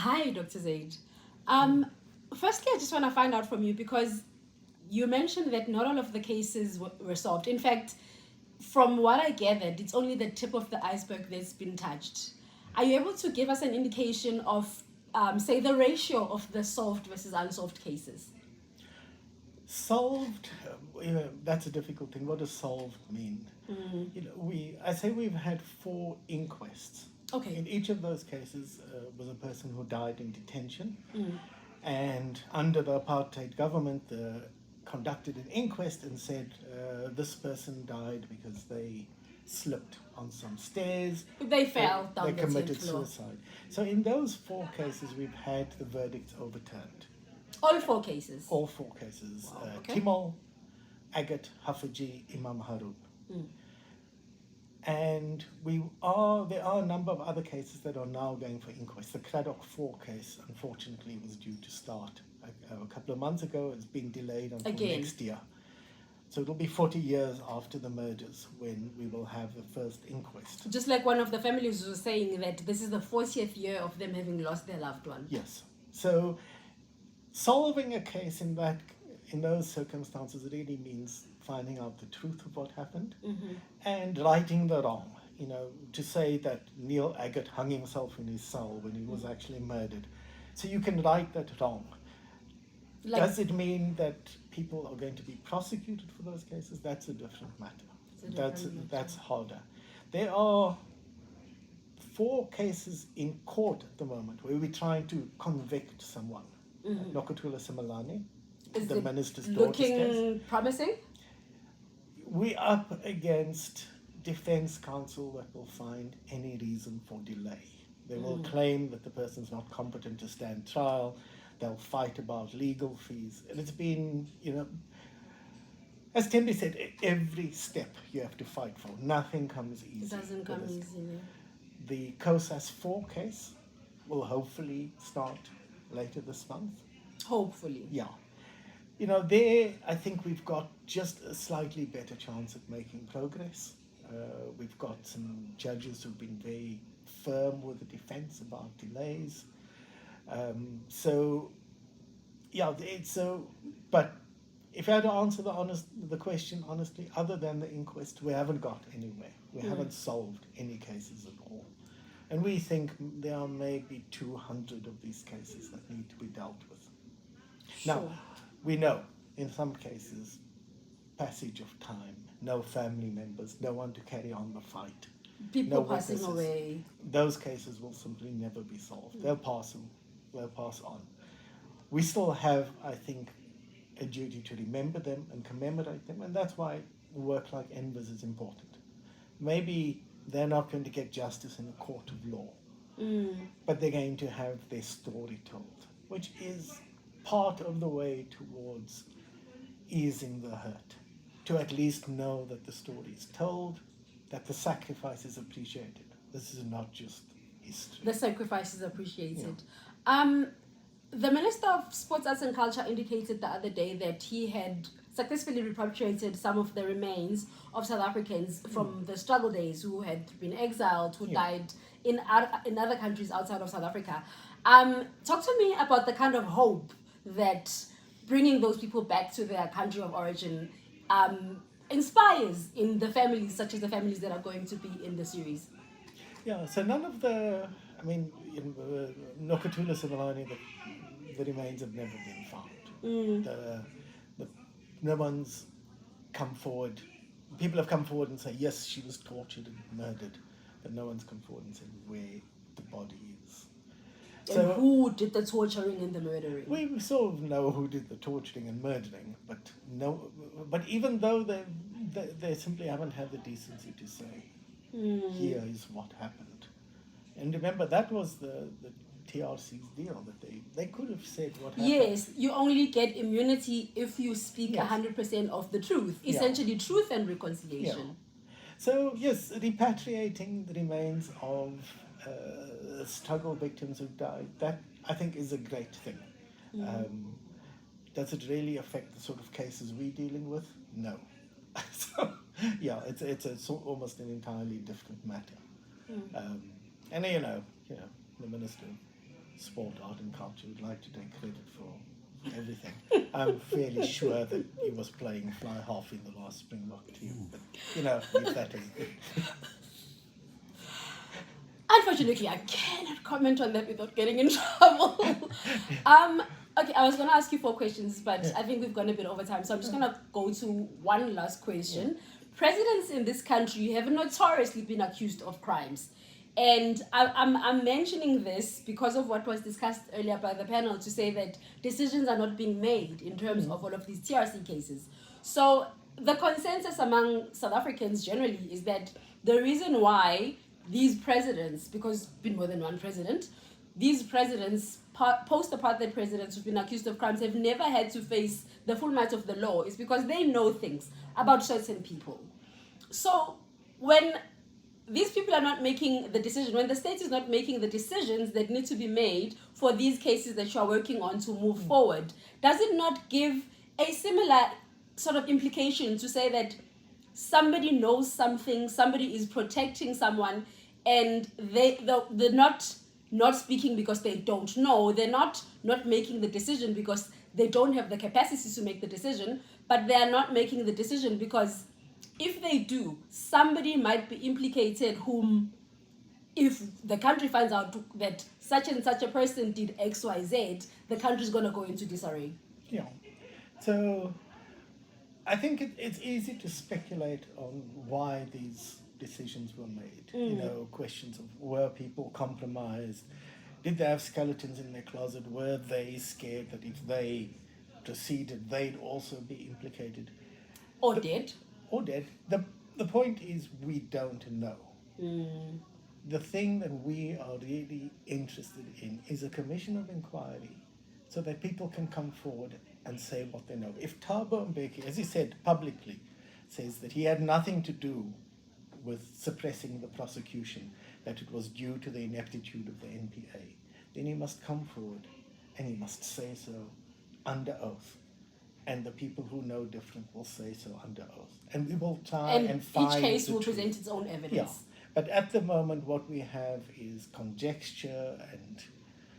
Hi, Dr. Zaid. Firstly, I just want to find out from you because you mentioned that not all of the cases were solved. In fact, from what I gathered, it's only the tip of the iceberg that's been touched. Are you able to give us an indication of, say, the ratio of the solved versus unsolved cases? Solved, that's a difficult thing. What does solved mean? I say we've had 4 inquests. Okay. In each of those cases was a person who died in detention, and under the apartheid government, conducted an inquest and said this person died because they slipped on some stairs. They fell down They the committed 10th floor. suicide. So in those 4 cases, we've had the verdicts overturned. All 4 cases? All 4 cases. Wow, okay. Timol, Agat, Hafaji, Imam Harun. And there are a number of other cases that are now going for inquest. The Craddock 4 case, unfortunately, was due to start a couple of months ago. It's been delayed until next year. So it'll be 40 years after the murders when we will have the first inquest. Just like one of the families was saying that this is the 40th year of them having lost their loved one. Yes. So solving a case in those circumstances really means finding out the truth of what happened and righting the wrong. To say that Neil Agat hung himself in his cell when he was actually murdered. So you can right that wrong. Does it mean that people are going to be prosecuted for those cases? That's a different matter. That's harder. There are 4 cases in court at the moment where we're trying to convict someone. Nokuthula Simelane, the minister's daughter's case. Looking promising? We're up against defense counsel that will find any reason for delay. They will claim that the person's not competent to stand trial. They'll fight about legal fees. And it's been, as Tembi said, every step you have to fight for. Nothing comes easy. It doesn't come easily. The COSAS 4 case will hopefully start later this month. Hopefully. Yeah. There I think we've got just a slightly better chance at making progress. We've got some judges who've been very firm with the defense about delays. But if I had to answer the question honestly, other than the inquest, we haven't got anywhere. We haven't solved any cases at all. And we think there are maybe 200 of these cases that need to be dealt with. Sure. Now, we know in some cases, passage of time, no family members, no one to carry on the fight. People no passing witnesses. Away. Those cases will simply never be solved. They'll pass on. We still have, I think, a duty to remember them and commemorate them, and that's why work like Enver's is important. Maybe they're not going to get justice in a court of law, but they're going to have their story told, which is part of the way towards easing the hurt, to at least know that the story is told, that the sacrifice is appreciated. This is not just history. The sacrifice is appreciated. Yeah. The Minister of Sports, Arts and Culture indicated the other day that he had successfully repatriated some of the remains of South Africans from the struggle days who had been exiled, who died in other countries outside of South Africa. Talk to me about the kind of hope that bringing those people back to their country of origin inspires in the families, such as the families that are going to be in the series. Yeah, so none of Nokuthula Simelane, the remains have never been found. No one's come forward. People have come forward and say, yes, she was tortured and murdered, but no one's come forward and said where the body is. And who did the torturing and the murdering? We sort of know who did the torturing and murdering, but even though they simply haven't had the decency to say, here is what happened. And remember, that was the TRC's deal, that they could have said what happened. Yes, you only get immunity if you speak 100% of the truth, essentially truth and reconciliation. Yeah. So yes, repatriating the remains of struggle victims who died, that I think is a great thing. Does it really affect the sort of cases we're dealing with? No. So yeah, it's almost an entirely different matter. And the minister sport, art and culture would like to take credit for everything. I'm fairly sure that he was playing fly half in the last Springbok team, but leave that in. Unfortunately, I cannot comment on that without getting in trouble. Okay, I was going to ask you 4 questions, but I think we've gone a bit over time, so I'm just going to go to one last question. Presidents in this country have notoriously been accused of crimes. And I'm mentioning this because of what was discussed earlier by the panel, to say that decisions are not being made in terms of all of these TRC cases. So the consensus among South Africans generally is that the reason why these presidents, because been more than one president, these presidents, post-apartheid presidents who've been accused of crimes, have never had to face the full might of the law, is because they know things about certain people. So when these people are not making the decision, when the state is not making the decisions that need to be made for these cases that you are working on to move forward, does it not give a similar sort of implication to say that somebody knows something, somebody is protecting someone, and they're not speaking because they don't know, they're not making the decision because they don't have the capacity to make the decision, but they are not making the decision because if they do, somebody might be implicated whom, if the country finds out that such and such a person did X, Y, Z, the country's going to go into disarray. Yeah. So I think it's easy to speculate on why these decisions were made. Questions of, were people compromised? Did they have skeletons in their closet? Were they scared that if they proceeded, they'd also be implicated? Or dead. The point is, we don't know. The thing that we are really interested in is a commission of inquiry so that people can come forward and say what they know. If Thabo Mbeki, as he said publicly, says that he had nothing to do with suppressing the prosecution, that it was due to the ineptitude of the NPA, then he must come forward and he must say so under oath. And the people who know different will say so under oath. And we will try and find each case will truth. present its own evidence. Yeah. But at the moment, what we have is conjecture and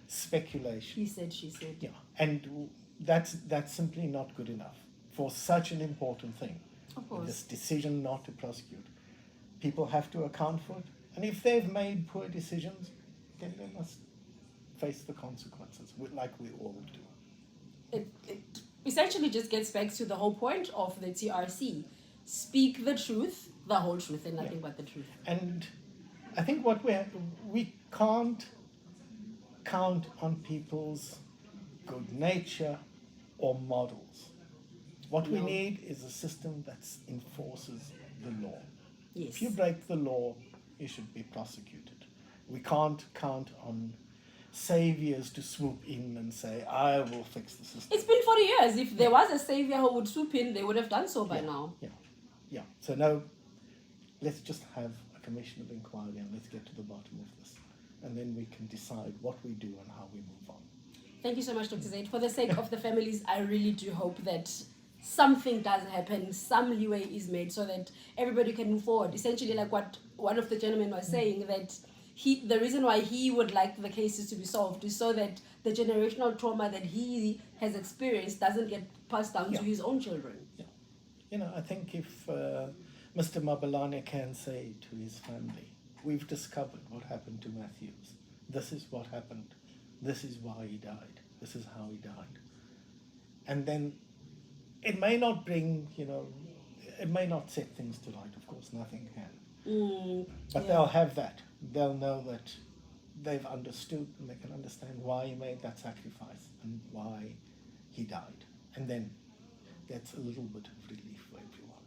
speculation. He said, she said. Yeah. And that's simply not good enough for such an important thing. Of course. This decision not to prosecute. People have to account for it. And if they've made poor decisions, then they must face the consequences, like we all do. It essentially just gets back to the whole point of the TRC. Speak the truth, the whole truth, and nothing but the truth. And I think what we can't count on people's good nature or models. What we need is a system that enforces the law. Yes. If you break the law, you should be prosecuted. We can't count on saviors to swoop in and say, I will fix the system. It's been 40 years. If there was a savior who would swoop in, they would have done so by now. Yeah. So no, let's just have a commission of inquiry and let's get to the bottom of this. And then we can decide what we do and how we move on. Thank you so much, Dr. Zaid. For the sake of the families, I really do hope that something does happen, some leeway is made so that everybody can move forward. Essentially, like what one of the gentlemen was saying, that the reason why he would like the cases to be solved is so that the generational trauma that he has experienced doesn't get passed down to his own children. Yeah. I think if Mr. Mabelane can say to his family, we've discovered what happened to Matthews. This is what happened. This is why he died. This is how he died. And then it may not bring, it may not set things to light. Of course, nothing can. But they'll have that. They'll know that they've understood and they can understand why he made that sacrifice and why he died. And then that's a little bit of relief for everyone.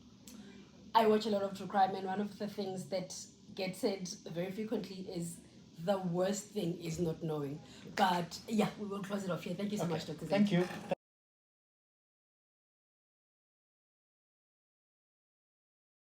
I watch a lot of true crime, and one of the things that gets said very frequently is the worst thing is not knowing. But yeah, we will close it off here. Thank you so much, Dr. Zaid. Thank you.